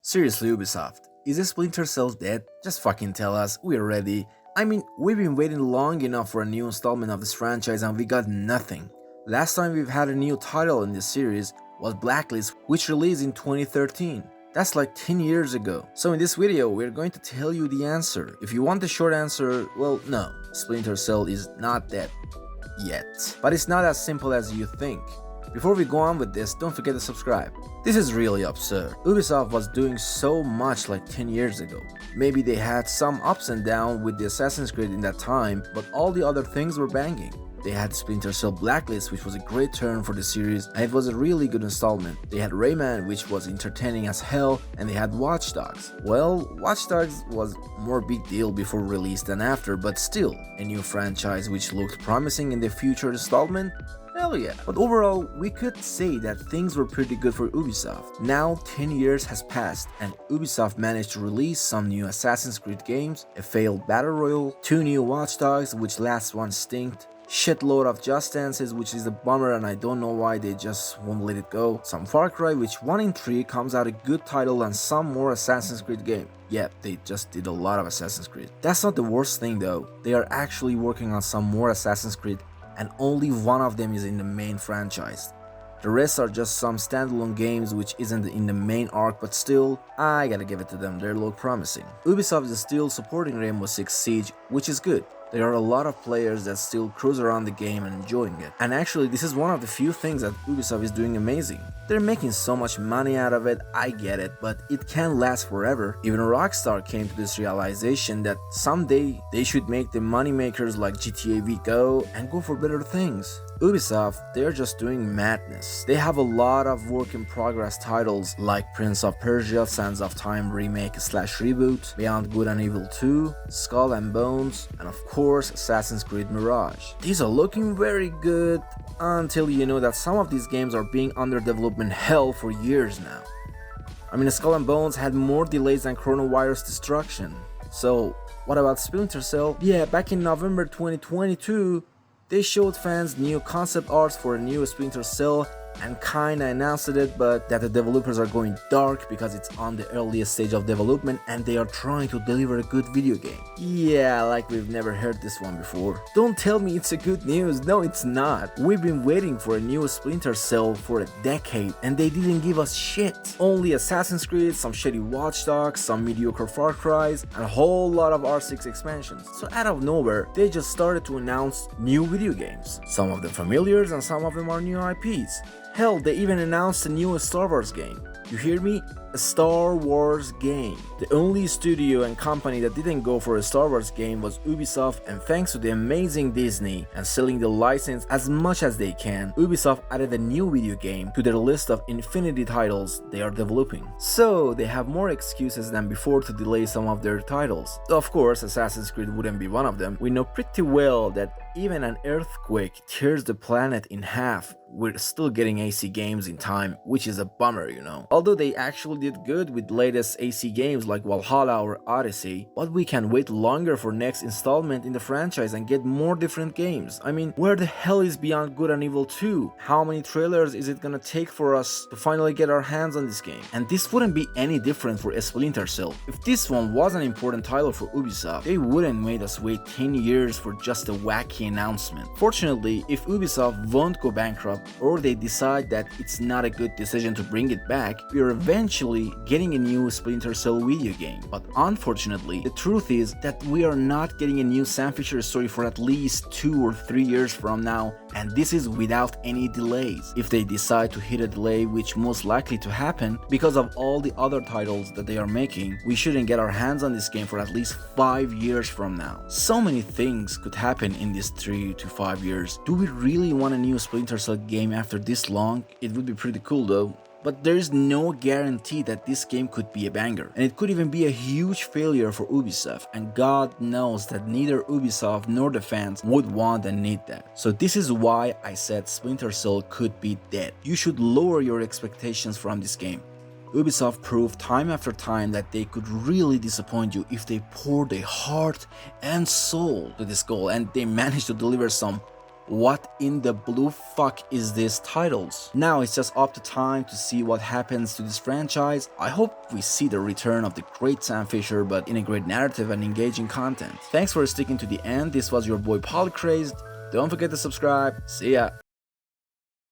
Seriously, Ubisoft, is Splinter Cell dead? Just fucking tell us, we're ready. I mean, we've been waiting long enough for a new installment of this franchise and we got nothing. Last time we've had a new title in this series was Blacklist, which released in 2013. That's like 10 years ago. So in this video, we're going to tell you the answer. If you want the short answer, well, no, Splinter Cell is not dead. Yet. But it's not as simple as you think. Before we go on with this, don't forget to subscribe. This is really absurd. Ubisoft was doing so much like 10 years ago. Maybe they had some ups and downs with the Assassin's Creed in that time, but all the other things were banging. They had Splinter Cell Blacklist, which was a great turn for the series, and it was a really good installment. They had Rayman, which was entertaining as hell, and they had Watch Dogs. Well, Watch Dogs was more big deal before release than after, but still, a new franchise which looked promising in the future installment? Hell yeah. But overall, we could say that things were pretty good for Ubisoft. Now 10 years has passed and Ubisoft managed to release some new Assassin's Creed games, a failed Battle Royale, 2 new Watch Dogs, which last one stinked, shitload of Just Dances, which is a bummer and I don't know why they just won't let it go, some Far Cry, which 1 in 3 comes out a good title, and some more Assassin's Creed game. Yep, they just did a lot of Assassin's Creed. That's not the worst thing though, they are actually working on some more Assassin's Creed and only one of them is in the main franchise. The rest are just some standalone games which isn't in the main arc, but still, I gotta give it to them, they look promising. Ubisoft is still supporting Rainbow Six Siege, which is good. There are a lot of players that still cruise around the game and enjoying it. And actually, this is one of the few things that Ubisoft is doing amazing. They're making so much money out of it, I get it, but it can't last forever. Even Rockstar came to this realization that someday they should make the moneymakers like GTA V go and go for better things. Ubisoft, they're just doing madness. They have a lot of work in progress titles like Prince of Persia, Sands of Time remake/reboot, Beyond Good and Evil 2, Skull and Bones, and of course Assassin's Creed Mirage. These are looking very good until you know that some of these games are being under development hell for years now. I mean, Skull and Bones had more delays than coronavirus destruction. So what about Splinter Cell? Yeah, back in November 2022, they showed fans new concept arts for a new Splinter Cell and kinda announced it, but that the developers are going dark because it's on the earliest stage of development and they are trying to deliver a good video game. Yeah, like we've never heard this one before. Don't tell me it's a good news, no it's not. We've been waiting for a new Splinter Cell for a decade and they didn't give us shit. Only Assassin's Creed, some shitty Watch Dogs, some mediocre Far Cries, and a whole lot of R6 expansions. So out of nowhere, they just started to announce new video games. Some of them familiars and some of them are new IPs. Hell, they even announced a new Star Wars game. You hear me? A Star Wars game. The only studio and company that didn't go for a Star Wars game was Ubisoft, and thanks to the amazing Disney and selling the license as much as they can, Ubisoft added a new video game to their list of infinity titles they are developing. So they have more excuses than before to delay some of their titles. Of course, Assassin's Creed wouldn't be one of them. We know pretty well that even an earthquake tears the planet in half. We're still getting AC games in time, which is a bummer, you know. Although they actually did good with latest AC games like Valhalla or Odyssey, but we can wait longer for next installment in the franchise and get more different games. I mean, where the hell is Beyond Good and Evil 2? How many trailers is it gonna take for us to finally get our hands on this game? And this wouldn't be any different for Splinter Cell. If this one was an important title for Ubisoft, they wouldn't made us wait 10 years for just a wacky announcement. Fortunately, if Ubisoft won't go bankrupt or they decide that it's not a good decision to bring it back, we are eventually getting a new Splinter Cell video game. But unfortunately, the truth is that we are not getting a new Sam Fisher story for at least 2 or 3 years from now, and this is without any delays. If they decide to hit a delay, which most likely to happen because of all the other titles that they are making, we shouldn't get our hands on this game for at least 5 years from now. So many things could happen in these 3 to 5 years. Do we really want a new Splinter Cell game after this long? It would be pretty cool though. But there is no guarantee that this game could be a banger, and it could even be a huge failure for Ubisoft, and God knows that neither Ubisoft nor the fans would want and need that. So this is why I said Splinter Cell could be dead. You should lower your expectations from this game. Ubisoft proved time after time that they could really disappoint you if they poured their heart and soul to this goal, and they managed to deliver some what in the blue fuck is this titles? Now it's just up to time to see what happens to this franchise. I hope we see the return of the great Sam Fisher, but in a great narrative and engaging content. Thanks for sticking to the end. This was your boy Polycrazed. Don't forget to subscribe. See ya.